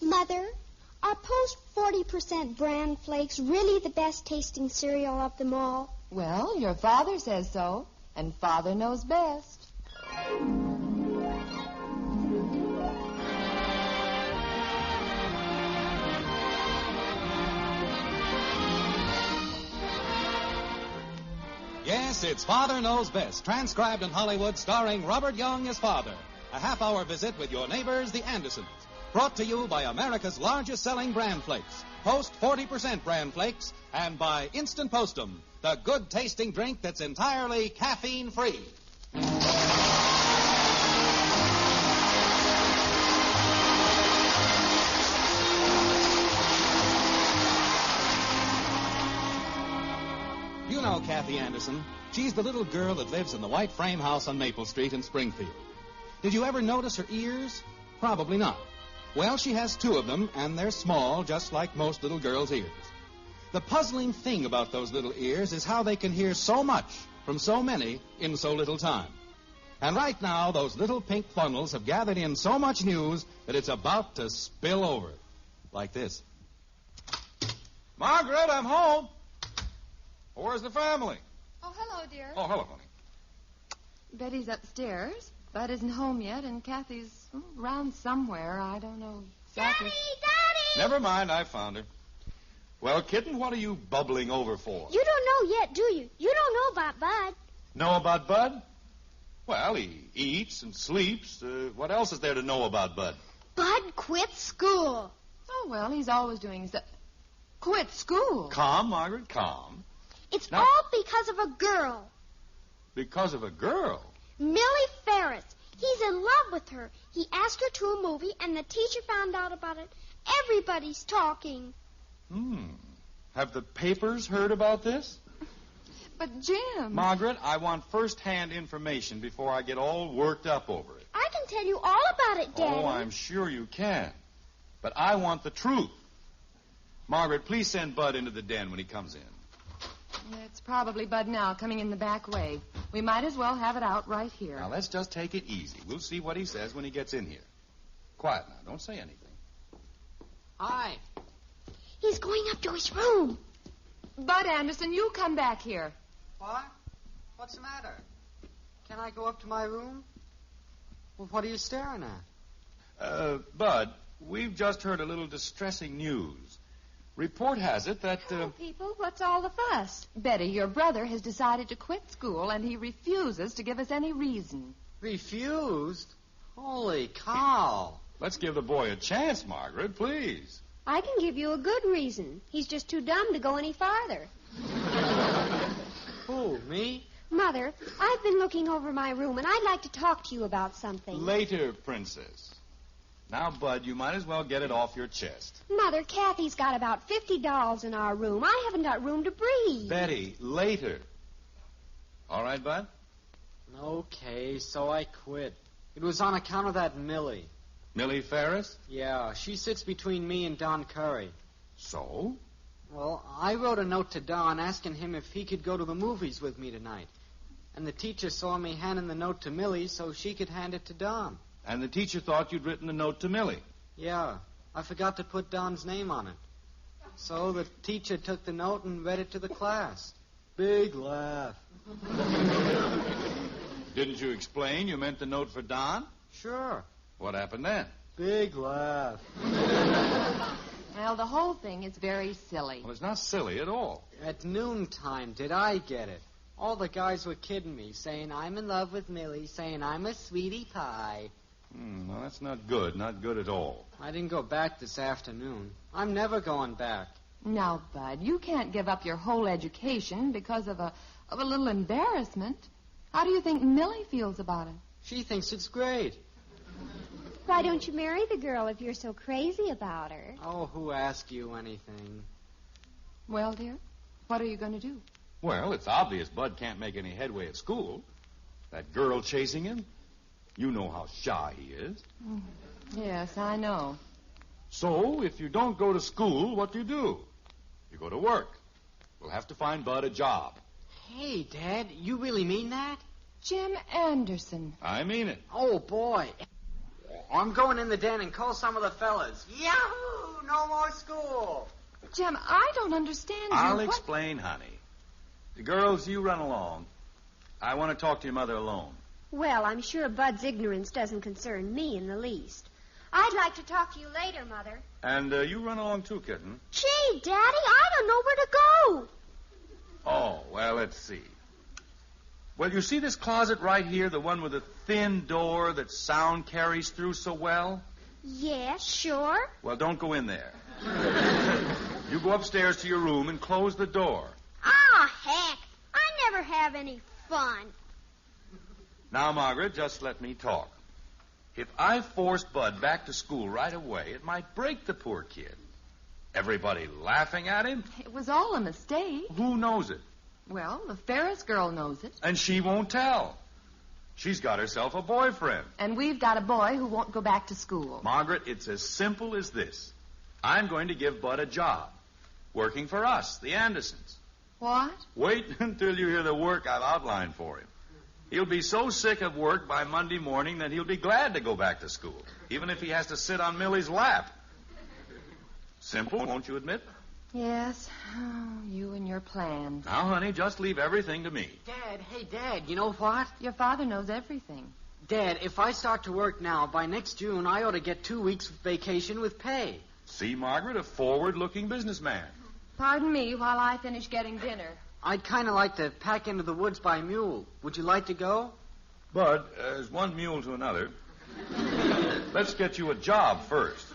Mother, are Post 40% bran flakes really the best tasting cereal of them all? Well, your father says so, and Father knows best. Yes, it's Father Knows Best, transcribed in Hollywood, starring Robert Young as Father. A half-hour visit with your neighbors, the Andersons. Brought to you by America's largest-selling bran flakes, Post 40% bran flakes, and by Instant Postum, the good-tasting drink that's entirely caffeine-free. You know Kathy Anderson. She's the little girl that lives in the white frame house on Maple Street in Springfield. Did you ever notice her ears? Probably not. Well, she has two of them, and they're small, just like most little girls' ears. The puzzling thing about those little ears is how they can hear so much from so many in so little time. And right now, those little pink funnels have gathered in so much news that it's about to spill over. Like this. Margaret, I'm home. Where's the family? Oh, hello, dear. Oh, hello, honey. Betty's upstairs. Bud isn't home yet, and Kathy's around somewhere. I don't know exactly. Daddy! Never mind, I found her. Well, kitten, what are you bubbling over for? You don't know yet, do you? You don't know about Bud. Know about Bud? Well, he eats and sleeps. What else is there to know about Bud? Bud quit school. Oh, well, he's always doing stuff. Quit school. Calm, Margaret, calm. It's Now- all because of a girl. Because of a girl? Millie Ferris. He's in love with her. He asked her to a movie, and the teacher found out about it. Everybody's talking. Have the papers heard about this? But, Jim... Margaret, I want first-hand information before I get all worked up over it. I can tell you all about it, Daddy. Oh, I'm sure you can. But I want the truth. Margaret, please send Bud into the den when he comes in. It's probably Bud now, coming in the back way. We might as well have it out right here. Now, let's just take it easy. We'll see what he says when he gets in here. Quiet now. Don't say anything. Hi. He's going up to his room. Bud Anderson, you come back here. What? What's the matter? Can I go up to my room? Well, what are you staring at? Bud, we've just heard a little distressing news. Report has it that... Hello, people. What's all the fuss? Betty, your brother has decided to quit school, and he refuses to give us any reason. Refused? Holy cow. Let's give the boy a chance, Margaret, please. I can give you a good reason. He's just too dumb to go any farther. Who, me? Mother, I've been looking over my room, and I'd like to talk to you about something. Later, Princess. Now, Bud, you might as well get it off your chest. Mother, Kathy's got about 50 dolls in our room. I haven't got room to breathe. Betty, later. All right, Bud? Okay, so I quit. It was on account of that Millie. Millie Ferris? Yeah, she sits between me and Don Curry. So? Well, I wrote a note to Don asking him if he could go to the movies with me tonight. And the teacher saw me handing the note to Millie so she could hand it to Don. And the teacher thought you'd written the note to Millie. Yeah, I forgot to put Don's name on it. So the teacher took the note and read it to the class. Big laugh. Didn't you explain you meant the note for Don? Sure. What happened then? Big laugh. Well, the whole thing is very silly. Well, it's not silly at all. At noontime, did I get it? All the guys were kidding me, saying I'm in love with Millie, saying I'm a sweetie pie. Well, that's not good. Not good at all. I didn't go back this afternoon. I'm never going back. Now, Bud, you can't give up your whole education because of a little embarrassment. How do you think Millie feels about it? She thinks it's great. Why don't you marry the girl if you're so crazy about her? Oh, who asked you anything? Well, dear, what are you going to do? Well, it's obvious Bud can't make any headway at school. That girl chasing him, you know how shy he is. Yes, I know. So, if you don't go to school, what do? You go to work. We'll have to find Bud a job. Hey, Dad, you really mean that? Jim Anderson. I mean it. Oh, boy. I'm going in the den and call some of the fellas. Yahoo! No more school. Jim, I don't understand you. I'll explain, honey. The girls, you run along. I want to talk to your mother alone. Well, I'm sure Bud's ignorance doesn't concern me in the least. I'd like to talk to you later, Mother. And you run along too, kitten. Gee, Daddy, I don't know where to go. Oh, well, let's see. Well, you see this closet right here, the one with the thin door that sound carries through so well? Yes, sure. Well, don't go in there. You go upstairs to your room and close the door. Ah, heck. I never have any fun. Now, Margaret, just let me talk. If I forced Bud back to school right away, it might break the poor kid. Everybody laughing at him? It was all a mistake. Who knows it? Well, the Ferris girl knows it. And she won't tell. She's got herself a boyfriend. And we've got a boy who won't go back to school. Margaret, it's as simple as this. I'm going to give Bud a job. Working for us, the Andersons. What? Wait until you hear the work I've outlined for him. He'll be so sick of work by Monday morning that he'll be glad to go back to school, even if he has to sit on Millie's lap. Simple, won't you admit? Yes. Oh, you and your plans. Now, honey, just leave everything to me. Dad, hey, Dad, you know what? Your father knows everything. Dad, if I start to work now, by next June, I ought to get 2 weeks vacation with pay. See, Margaret, a forward-looking businessman. Pardon me while I finish getting dinner. I'd kind of like to pack into the woods by mule. Would you like to go? Bud, as one mule to another, let's get you a job first.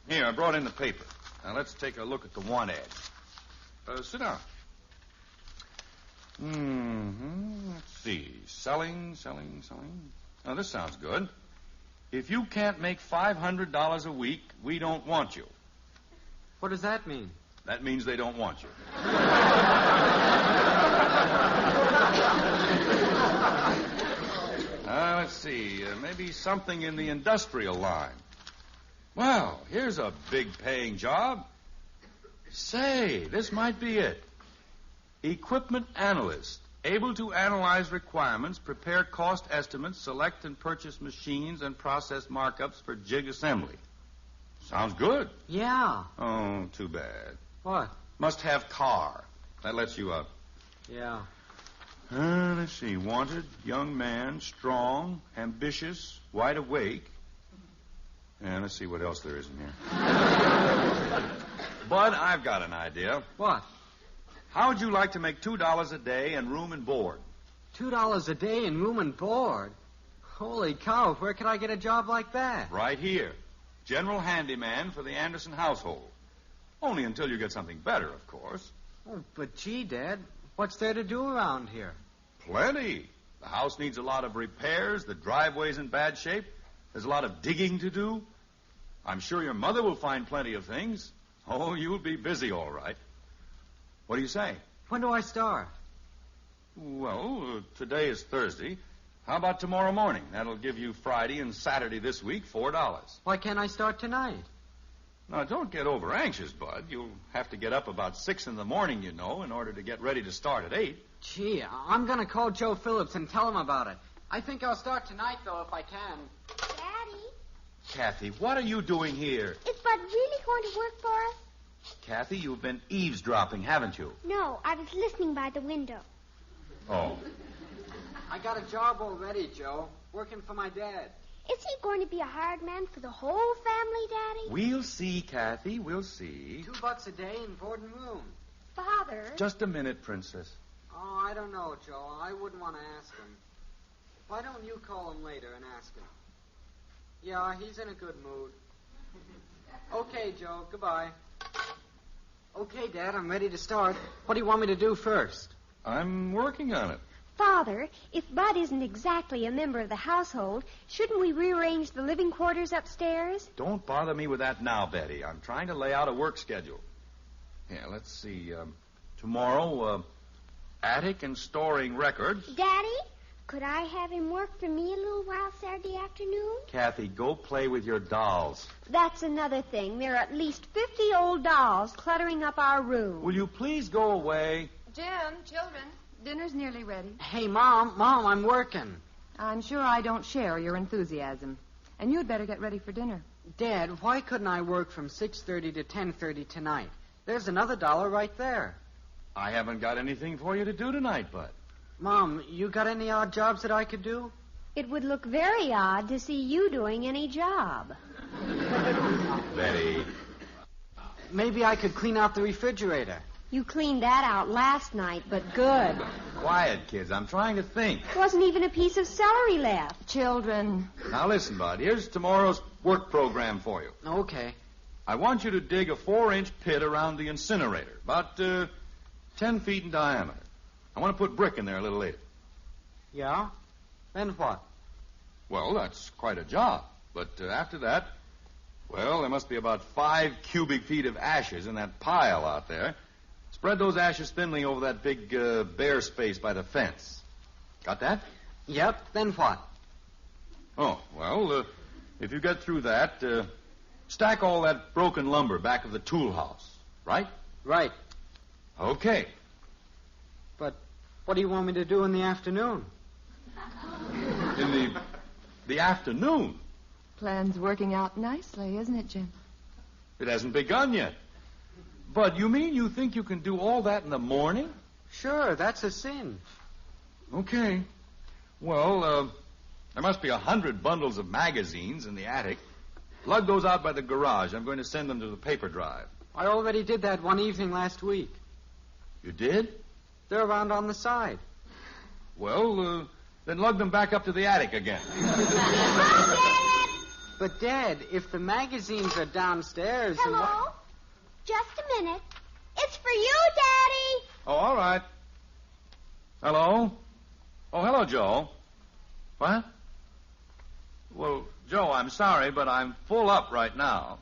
Here, I brought in the paper. Now, let's take a look at the want ad. Sit down. Let's see. Selling. Now, this sounds good. If you can't make $500 a week, we don't want you. What does that mean? That means they don't want you. Let's see. Maybe something in the industrial line. Well, here's a big-paying job. Say, this might be it. Equipment analyst, able to analyze requirements, prepare cost estimates, select and purchase machines, and process markups for jig assembly. Sounds good. Yeah. Oh, too bad. What? Must have car. That lets you up. Yeah. Let's see. Wanted, young man, strong, ambitious, wide awake. And let's see what else there is in here. Bud, I've got an idea. What? How would you like to make $2 a day and room and board? $2 a day and room and board? Holy cow, where could I get a job like that? Right here. General handyman for the Anderson household. Only until you get something better, of course. Oh, but gee, Dad, what's there to do around here? Plenty. The house needs a lot of repairs. The driveway's in bad shape. There's a lot of digging to do. I'm sure your mother will find plenty of things. Oh, you'll be busy, all right. What do you say? When do I start? Well, today is Thursday. How about tomorrow morning? That'll give you Friday and Saturday this week, $4. Why can't I start tonight? Now, don't get over anxious, Bud. You'll have to get up about 6 in the morning, you know, in order to get ready to start at 8. Gee, I'm going to call Joe Phillips and tell him about it. I think I'll start tonight, though, if I can. Daddy, Kathy, what are you doing here? is Bud really going to work for us? Kathy, you've been eavesdropping, haven't you? No, I was listening by the window. Oh. I got a job already, Joe. Working for my dad. Is he going to be a hired man for the whole family, Daddy? We'll see, Kathy, we'll see. $2 a day and board and room. Father. Just a minute, Princess. Oh, I don't know, Joe. I wouldn't want to ask him. Why don't you call him later and ask him? Yeah, he's in a good mood. Okay, Joe. Goodbye. Okay, Dad, I'm ready to start. What do you want me to do first? I'm working on it. Father, if Bud isn't exactly a member of the household, shouldn't we rearrange the living quarters upstairs? Don't bother me with that now, Betty. I'm trying to lay out a work schedule. Yeah, let's see. Tomorrow, attic and storing records. Daddy, could I have him work for me a little while Saturday afternoon? Kathy, go play with your dolls. That's another thing. There are at least 50 old dolls cluttering up our room. Will you please go away? Jim, children, dinner's nearly ready. Hey, Mom, I'm working. I'm sure I don't share your enthusiasm. And you'd better get ready for dinner. Dad, why couldn't I work from 6:30 to 10:30 tonight? There's another $1 right there. I haven't got anything for you to do tonight, Bud. Mom, you got any odd jobs that I could do? It would look very odd to see you doing any job. Betty. Maybe I could clean out the refrigerator. You cleaned that out last night, but good. Quiet, kids. I'm trying to think. Wasn't even a piece of celery left. Children. Now listen, Bud. Here's tomorrow's work program for you. Okay. I want you to dig a 4-inch pit around the incinerator, about 10 feet in diameter. I want to put brick in there a little later. Yeah? Then what? Well, that's quite a job. But after that, well, there must be about 5 cubic feet of ashes in that pile out there. Spread those ashes thinly over that big bare space by the fence. Got that? Yep. Then what? Oh, well, if you get through that, stack all that broken lumber back of the tool house, right? Right. Okay. But what do you want me to do in the afternoon? In the afternoon? Plan's working out nicely, isn't it, Jim? It hasn't begun yet. But you mean you think you can do all that in the morning? Sure, that's a sin. Okay. Well, there must be 100 bundles of magazines in the attic. Lug those out by the garage. I'm going to send them to the paper drive. I already did that one evening last week. You did? They're around on the side. Well, then lug them back up to the attic again. But, Dad, if the magazines are downstairs... Hello? Just a minute. It's for you, Daddy. Oh, all right. Hello? Oh, hello, Joe. What? Well, Joe, I'm sorry, but I'm full up right now.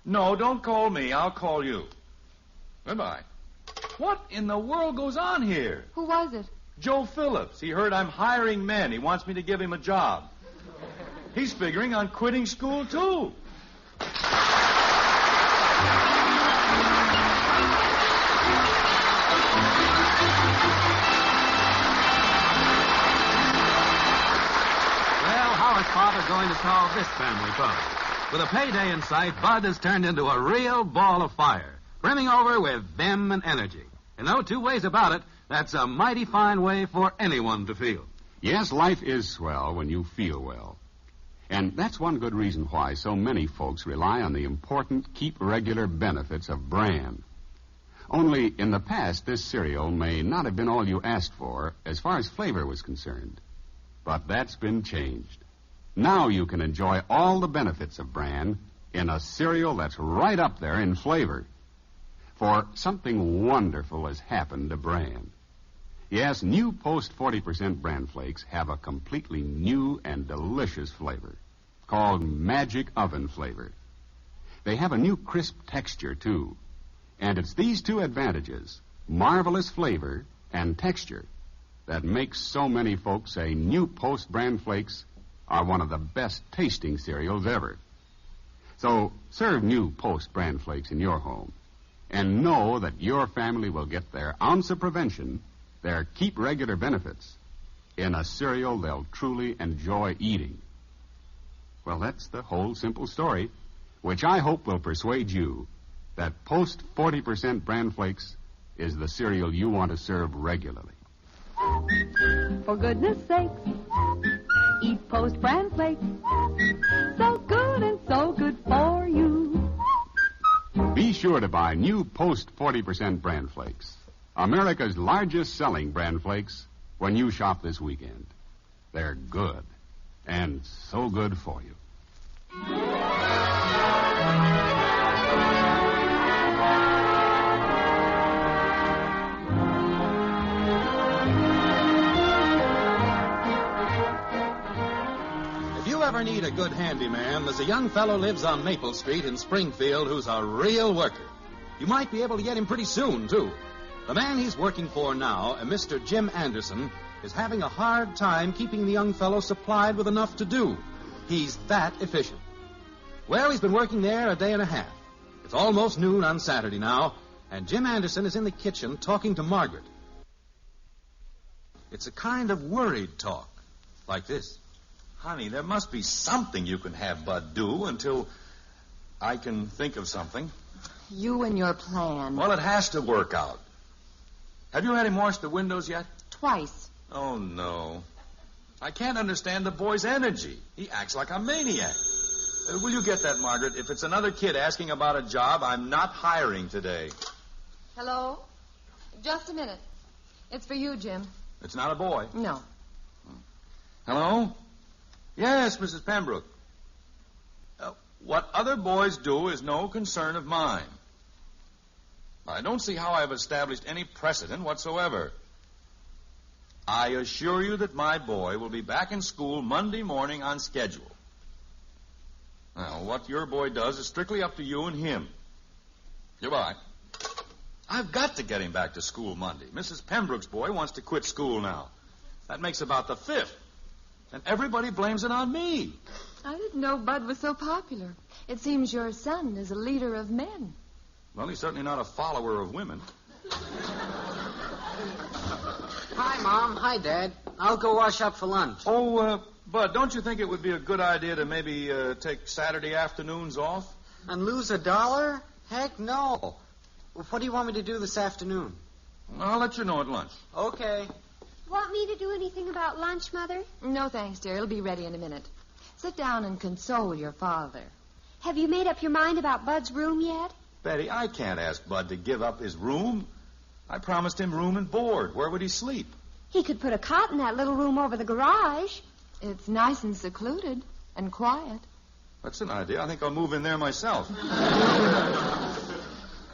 No, don't call me. I'll call you. Goodbye. What in the world goes on here? Who was it? Joe Phillips. He heard I'm hiring men. He wants me to give him a job. He's figuring on quitting school, too. How is Father going to solve this family problem? With a payday in sight, Bud has turned into a real ball of fire, brimming over with vim and energy. And no two ways about it, that's a mighty fine way for anyone to feel. Yes, life is swell when you feel well. And that's one good reason why so many folks rely on the important keep regular benefits of bran. Only in the past, this cereal may not have been all you asked for as far as flavor was concerned. But that's been changed. Now you can enjoy all the benefits of bran in a cereal that's right up there in flavor. For something wonderful has happened to bran. Yes, new Post 40% bran flakes have a completely new and delicious flavor called Magic Oven Flavor. They have a new crisp texture, too. And it's these two advantages, marvelous flavor and texture, that makes so many folks say new Post bran flakes are one of the best tasting cereals ever. So serve new Post bran flakes in your home and know that your family will get their ounce of prevention, their keep regular benefits, in a cereal they'll truly enjoy eating. Well, that's the whole simple story, which I hope will persuade you that Post 40% bran flakes is the cereal you want to serve regularly. For goodness sakes, eat Post bran flakes. So good and so good for you. Be sure to buy new Post 40% bran flakes, America's largest selling bran flakes, when you shop this weekend. They're good, and so good for you. If you ever need a good handyman, there's a young fellow lives on Maple Street in Springfield who's a real worker. You might be able to get him pretty soon, too. The man he's working for now, a Mr. Jim Anderson, is having a hard time keeping the young fellow supplied with enough to do. He's that efficient. Well, he's been working there a day and a half. It's almost noon on Saturday now, and Jim Anderson is in the kitchen talking to Margaret. It's a kind of worried talk, like this. Honey, there must be something you can have Bud do until I can think of something. You and your plan. Well, it has to work out. Have you had him wash the windows yet? Twice. Oh, no. I can't understand the boy's energy. He acts like a maniac. Will you get that, Margaret? If it's another kid asking about a job, I'm not hiring today. Hello? Just a minute. It's for you, Jim. It's not a boy. No. Hello? Yes, Mrs. Pembroke. What other boys do is no concern of mine. I don't see how I've established any precedent whatsoever. I assure you that my boy will be back in school Monday morning on schedule. Now, what your boy does is strictly up to you and him. Goodbye. I've got to get him back to school Monday. Mrs. Pembroke's boy wants to quit school now. That makes about the 5th. And everybody blames it on me. I didn't know Bud was so popular. It seems your son is a leader of men. Well, he's certainly not a follower of women. Hi, Mom. Hi, Dad. I'll go wash up for lunch. Oh, Bud, don't you think it would be a good idea to maybe take Saturday afternoons off? And lose $1? Heck no. What do you want me to do this afternoon? I'll let you know at lunch. Okay. Want me to do anything about lunch, Mother? No, thanks, dear. It'll be ready in a minute. Sit down and console your father. Have you made up your mind about Bud's room yet? Betty, I can't ask Bud to give up his room. I promised him room and board. Where would he sleep? He could put a cot in that little room over the garage. It's nice and secluded and quiet. That's an idea. I think I'll move in there myself.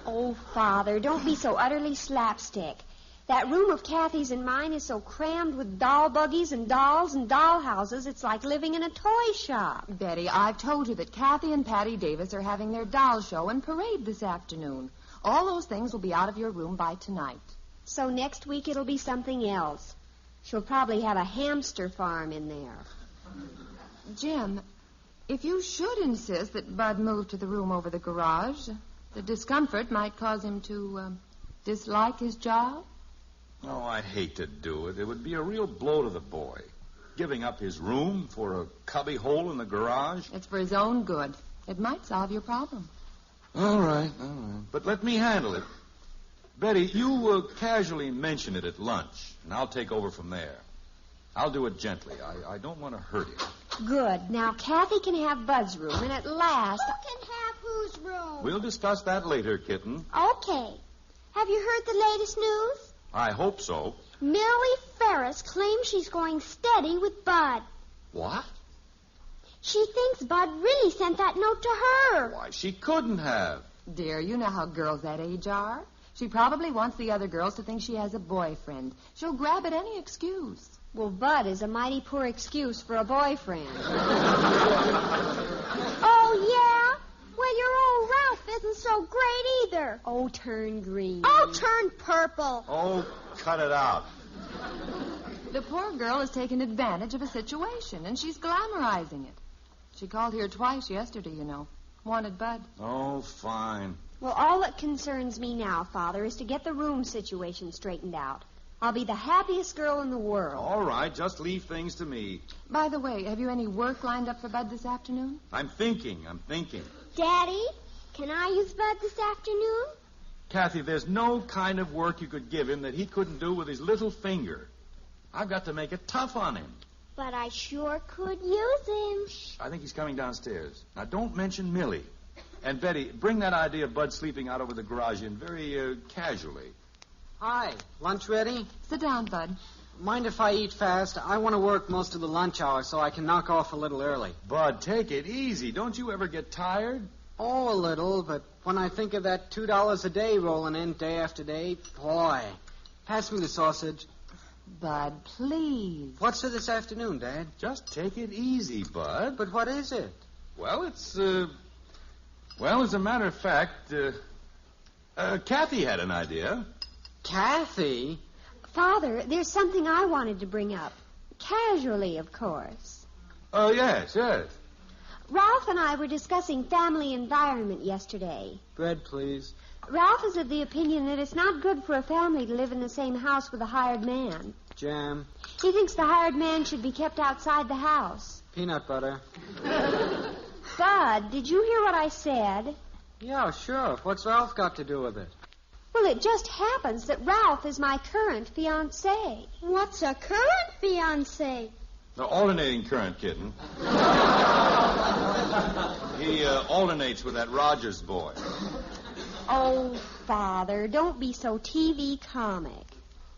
Oh, Father, don't be so utterly slapstick. That room of Kathy's and mine is so crammed with doll buggies and dolls and dollhouses, it's like living in a toy shop. Betty, I've told you that Kathy and Patty Davis are having their doll show and parade this afternoon. All those things will be out of your room by tonight. So next week it'll be something else. She'll probably have a hamster farm in there. Jim, if you should insist that Bud move to the room over the garage, the discomfort might cause him to dislike his job. Oh, I'd hate to do it. It would be a real blow to the boy. Giving up his room for a cubby hole in the garage. It's for his own good. It might solve your problem. All right. But let me handle it. Betty, you casually mention it at lunch, and I'll take over from there. I'll do it gently. I don't want to hurt him. Good. Now, Kathy can have Bud's room, and at last... Who can have whose room? We'll discuss that later, kitten. Okay. Have you heard the latest news? I hope so. Millie Ferris claims she's going steady with Bud. What? She thinks Bud really sent that note to her. Why, she couldn't have. Dear, you know how girls that age are. She probably wants the other girls to think she has a boyfriend. She'll grab at any excuse. Well, Bud is a mighty poor excuse for a boyfriend. Oh, yeah? Well, your old Ralph isn't so great either. Oh, turn green. Oh, turn purple. Oh, cut it out. The poor girl has taken advantage of a situation, and she's glamorizing it. She called here twice yesterday, you know. Wanted Bud. Oh, fine. Well, all that concerns me now, Father, is to get the room situation straightened out. I'll be the happiest girl in the world. All right, just leave things to me. By the way, have you any work lined up for Bud this afternoon? I'm thinking. Daddy, can I use Bud this afternoon? Kathy, there's no kind of work you could give him that he couldn't do with his little finger. I've got to make it tough on him. But I sure could use him. I think he's coming downstairs. Now, don't mention Millie. And, Betty, bring that idea of Bud sleeping out over the garage in very casually. Hi. Lunch ready? Sit down, Bud. Mind if I eat fast? I want to work most of the lunch hour so I can knock off a little early. Bud, take it easy. Don't you ever get tired? Oh, a little, but when I think of that $2 a day rolling in day after day, boy. Pass me the sausage. Bud, please. What's for this afternoon, Dad? Just take it easy, Bud. But what is it? Well, it's, as a matter of fact, Kathy had an idea. Kathy? Father, there's something I wanted to bring up. Casually, of course. Oh, yes. Ralph and I were discussing family environment yesterday. Bread, please. Ralph is of the opinion that it's not good for a family to live in the same house with a hired man. Jam. He thinks the hired man should be kept outside the house. Peanut butter. Bud, did you hear what I said? Yeah, sure. What's Ralph got to do with it? Well, it just happens that Ralph is my current fiancé. What's a current fiancé? The alternating current, kitten. He alternates with that Rogers boy. Oh, Father, don't be so TV comic.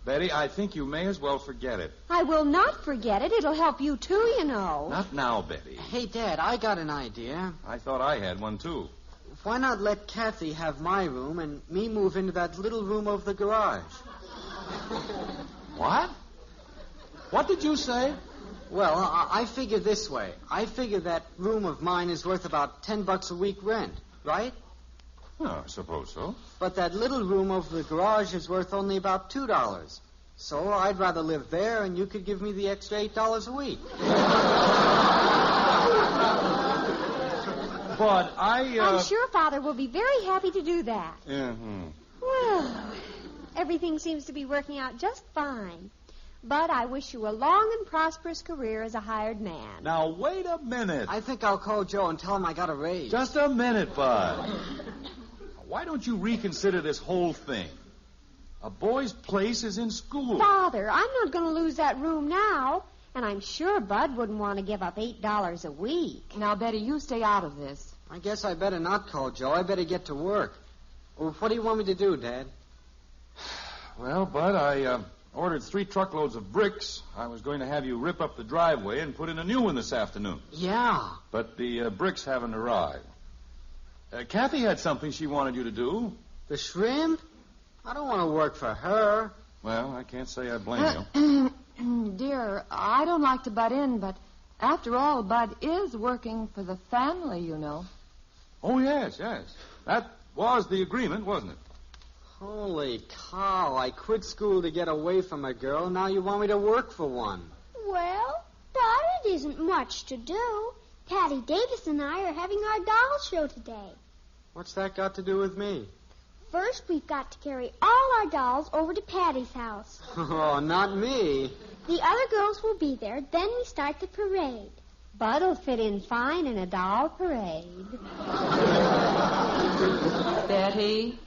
Betty, I think you may as well forget it. I will not forget it. It'll help you, too, you know. Not now, Betty. Hey, Dad, I got an idea. I thought I had one, too. Why not let Kathy have my room and me move into that little room over the garage? What? What did you say? Well, I figure this way. I figure that room of mine is worth about $10 a week rent, right? Oh, I suppose so. But that little room over the garage is worth only about $2. So I'd rather live there, and you could give me the extra $8 a week. But I'm sure Father will be very happy to do that. Mm-hmm. Well, everything seems to be working out just fine. But I wish you a long and prosperous career as a hired man. Now, wait a minute. I think I'll call Joe and tell him I got a raise. Just a minute, Bud. Why don't you reconsider this whole thing? A boy's place is in school. Father, I'm not going to lose that room now. And I'm sure Bud wouldn't want to give up $8 a week. Now, Betty, you stay out of this. I guess I better not call Joe. I better get to work. Well, what do you want me to do, Dad? Well, Bud, I ordered 3 truckloads of bricks. I was going to have you rip up the driveway and put in a new one this afternoon. Yeah. But the bricks haven't arrived. Kathy had something she wanted you to do. The shrimp? I don't want to work for her. Well, I can't say I blame you. Dear, I don't like to butt in, but after all, Bud is working for the family, you know. Oh, yes. That was the agreement, wasn't it? Holy cow, I quit school to get away from a girl. Now you want me to work for one. Well, Bud, it isn't much to do. Patty Davis and I are having our doll show today. What's that got to do with me? First, we've got to carry all our dolls over to Patty's house. Oh, not me. The other girls will be there. Then we start the parade. Bud'll fit in fine in a doll parade. Betty?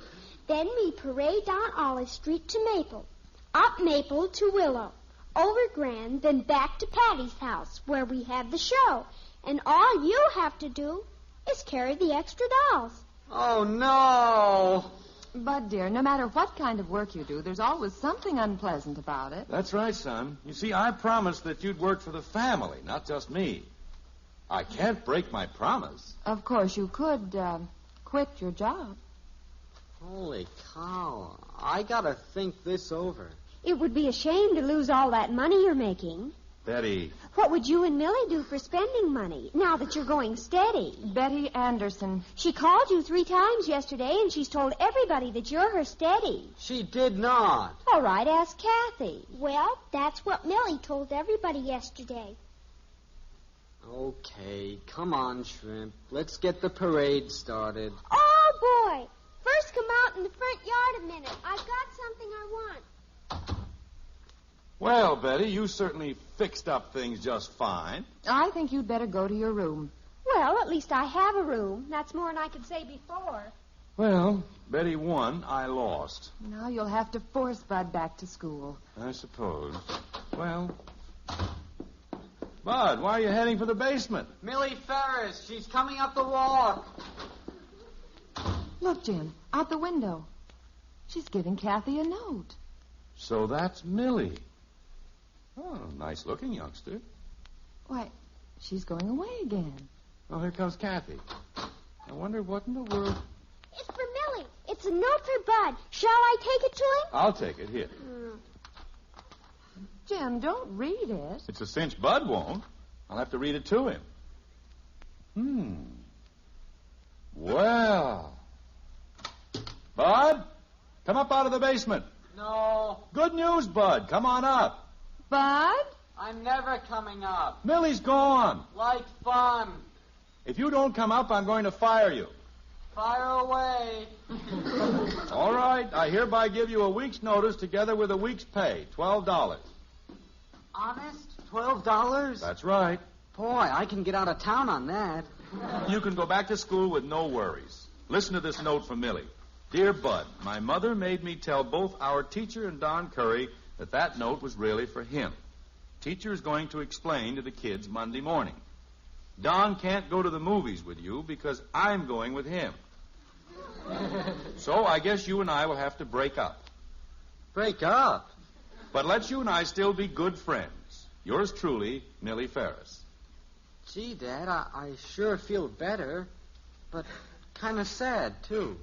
Then we parade down Olive Street to Maple, up Maple to Willow, over Grand, then back to Patty's house, where we have the show. And all you have to do is carry the extra dolls. Oh, no. Bud, dear, no matter what kind of work you do, there's always something unpleasant about it. That's right, son. You see, I promised that you'd work for the family, not just me. I can't break my promise. Of course, you could quit your job. Holy cow. I gotta think this over. It would be a shame to lose all that money you're making. Betty. What would you and Millie do for spending money, now that you're going steady? Betty Anderson. She called you 3 times yesterday, and she's told everybody that you're her steady. She did not. All right, ask Kathy. Well, that's what Millie told everybody yesterday. Okay, come on, Shrimp. Let's get the parade started. Oh, boy. First, come out in the front yard a minute. I've got something I want. Well, Betty, you certainly fixed up things just fine. I think you'd better go to your room. Well, at least I have a room. That's more than I could say before. Well, Betty won, I lost. Now you'll have to force Bud back to school. I suppose. Well, Bud, why are you heading for the basement? Millie Ferris, she's coming up the walk. Look, Jim, out the window. She's giving Kathy a note. So that's Millie. Oh, nice-looking youngster. Why, she's going away again. Oh, here comes Kathy. I wonder what in the world... It's for Millie. It's a note for Bud. Shall I take it to him? I'll take it. Here. Jim, don't read it. It's a cinch Bud won't. I'll have to read it to him. Well. Bud, come up out of the basement. No. Good news, Bud. Come on up. Bud? I'm never coming up. Millie's gone. Like fun. If you don't come up, I'm going to fire you. Fire away. All right. I hereby give you a week's notice together with a week's pay, $12. Honest? $12? That's right. Boy, I can get out of town on that. You can go back to school with no worries. Listen to this note from Millie. Dear Bud, my mother made me tell both our teacher and Don Curry that note was really for him. Teacher is going to explain to the kids Monday morning. Don can't go to the movies with you because I'm going with him. So I guess you and I will have to break up. Break up? But let you and I still be good friends. Yours truly, Millie Ferris. Gee, Dad, I sure feel better, but kind of sad, too.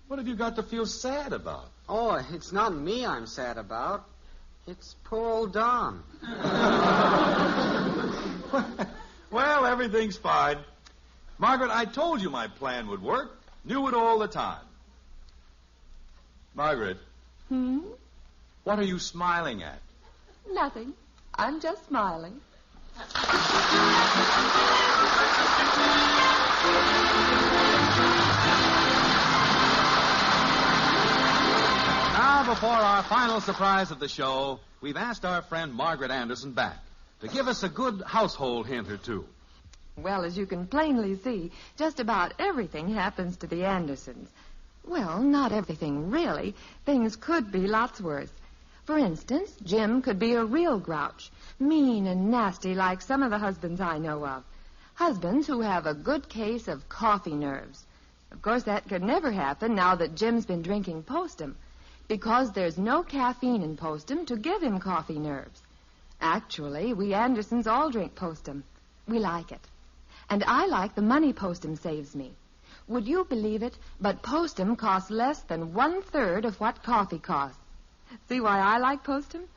What have you got to feel sad about? Oh, it's not me I'm sad about. It's poor old Don. Well, everything's fine. Margaret, I told you my plan would work. Knew it all the time. Margaret. What are you smiling at? Nothing. I'm just smiling. Now, before our final surprise of the show, we've asked our friend Margaret Anderson back to give us a good household hint or two. Well, as you can plainly see, just about everything happens to the Andersons. Well, not everything, really. Things could be lots worse. For instance, Jim could be a real grouch, mean and nasty like some of the husbands I know of. Husbands who have a good case of coffee nerves. Of course, that could never happen now that Jim's been drinking Postum, because there's no caffeine in Postum to give him coffee nerves. Actually, we Andersons all drink Postum. We like it. And I like the money Postum saves me. Would you believe it? But Postum costs less than 1/3 of what coffee costs. See why I like Postum?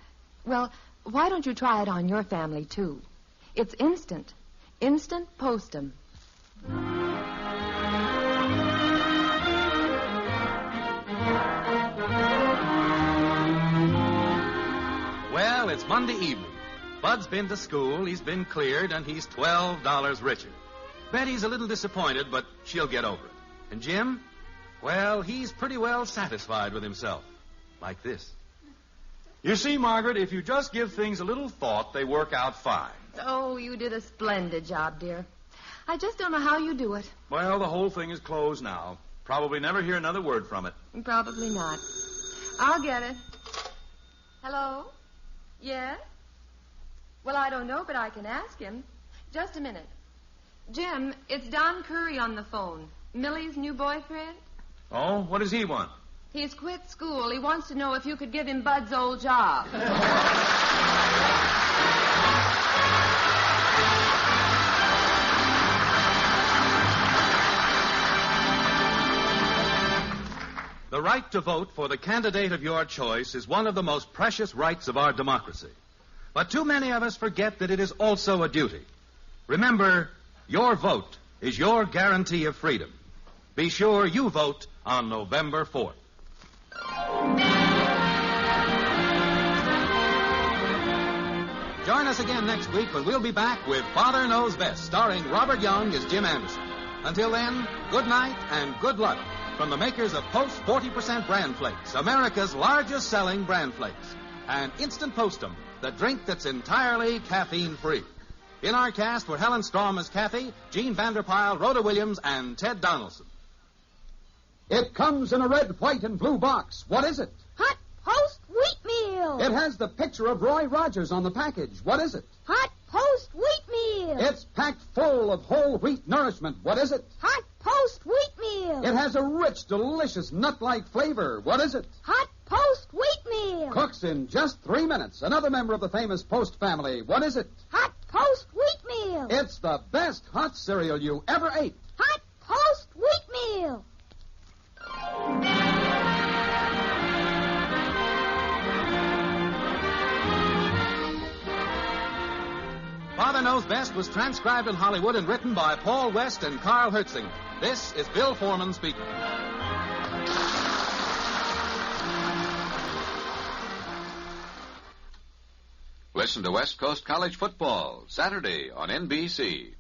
Well, why don't you try it on your family, too? It's instant. Instant Postum. Well, it's Monday evening. Bud's been to school, he's been cleared, and he's $12 richer. Betty's a little disappointed, but she'll get over it. And Jim? Well, he's pretty well satisfied with himself. Like this. You see, Margaret, if you just give things a little thought, they work out fine. Oh, you did a splendid job, dear. I just don't know how you do it. Well, the whole thing is closed now. Probably never hear another word from it. Probably not. I'll get it. Hello? Yes? Well, I don't know, but I can ask him. Just a minute. Jim, it's Don Curry on the phone. Millie's new boyfriend? Oh, what does he want? He's quit school. He wants to know if you could give him Bud's old job. The right to vote for the candidate of your choice is one of the most precious rights of our democracy. But too many of us forget that it is also a duty. Remember, your vote is your guarantee of freedom. Be sure you vote on November 4th. Join us again next week when we'll be back with Father Knows Best, starring Robert Young as Jim Anderson. Until then, good night and good luck from the makers of Post 40% Bran Flakes, America's largest selling Bran Flakes, and Instant Postum, the drink that's entirely caffeine-free. In our cast were Helen Strom as Kathy, Gene Vanderpyle, Rhoda Williams, and Ted Donaldson. It comes in a red, white, and blue box. What is it? Hot Post Wheatmeal. It has the picture of Roy Rogers on the package. What is it? Hot Post Wheatmeal. It's packed full of whole wheat nourishment. What is it? Hot Post Wheatmeal. It has a rich, delicious, nut-like flavor. What is it? Hot Post Wheatmeal. Cooks in just 3 minutes. Another member of the famous Post family. What is it? Hot Post Wheatmeal. It's the best hot cereal you ever ate. Hot Post Wheatmeal. Father Knows Best was transcribed in Hollywood and written by Paul West and Carl Hertzinger. This is Bill Foreman speaking. Listen to West Coast College football Saturday on NBC.